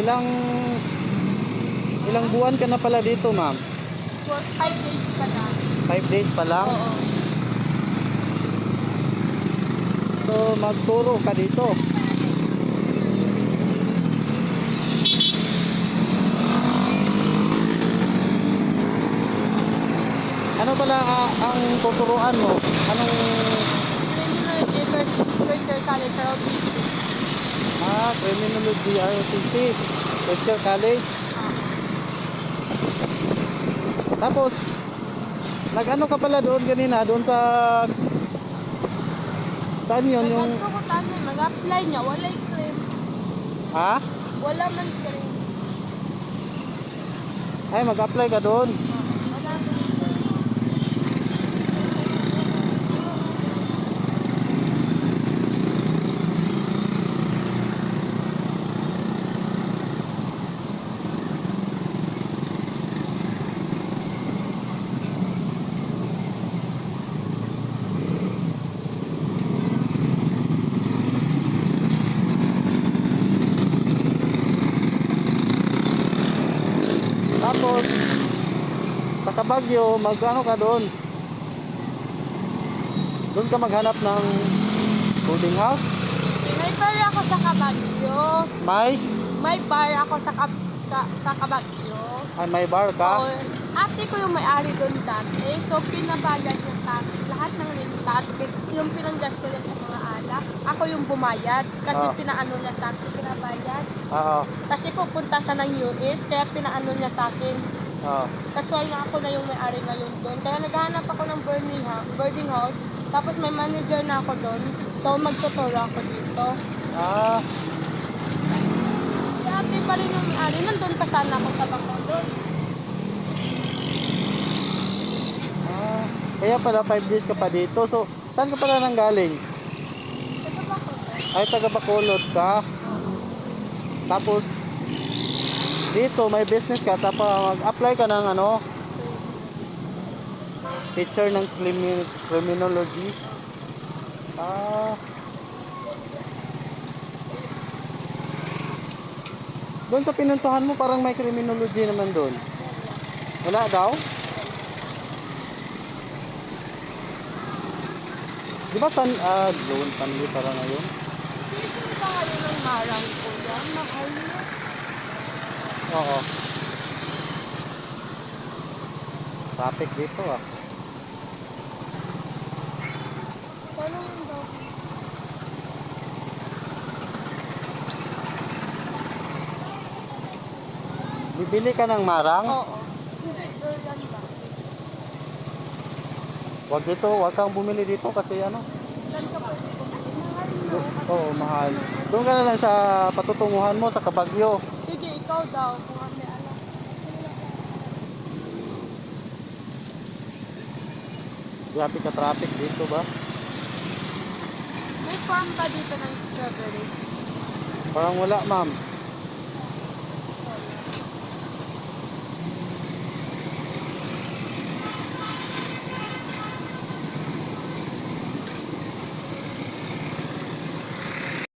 ilang buwan ka na pala dito, ma'am? For 5 days pa na. 5 days pa lang? Oo. So, magturo ka dito. Ano pala ang tuturuan mo? Anong... Criminology first year college ROTC. Criminology ROTC. First year college. Tapos, nag-ano ka pala doon kanina? Doon sa... Saan yun yung... Nagtukutan mo, mag-apply niya, wala claim. Ha? Wala man claim. Ay, mag-apply ka doon. Wala man claim. Tapos, sa Kabagyo, mag-ano ka doon? Doon ka maghanap ng boarding house? May bar ako sa Kabagyo. May bar ako sa Kabagyo. Ay, may bar ka? So, ate ko yung may-ari doon dati. So, pinabayad niya sa akin lahat ng renta. Yung pinanggasto niya sa mga alak. Ako yung bumayad. Kasi pinaano niya sa akin, pinabayad. Oo. Kasi pupunta sa ng US, kaya pinaano niya sa akin. Oo. That's why nga ako na yung may-ari ngayon doon. Kaya naghahanap ako ng boarding house. Tapos may manager na ako doon. So, magtuturo ako dito. Si ate pa rin yung may-ari. Nandun pa sana ako sa bangko doon. Kaya pala 5 days ka pa dito. So, saan ka pala nanggaling? Ito ba ako doon? Ay, taga Bacolod ka. Tapos, dito may business ka. Tapos, mag-apply ka ng ano? Teacher ng criminology. Doon sa pinuntuhan mo, parang may criminology naman doon. Wala daw? Di ba doon, Tanli para ngayon? Dito ba kayo ng marang ko yan? Mahal na. Oo. Traffic dito ah. Paano yung daw? Bibili ka ng marang? Oo. Hindi, doon yan ba? Wag kang bumili dito kasi ano? Saan ka pwede bumili? Mahal na. Oo, mahal. Doon ka na lang sa patutunguhan mo sa Kabagyo. Sige, ikaw daw kung ano may alam. Grabe ka traffic dito ba? May farm ba dito ng strawberry? Parang wala, ma'am.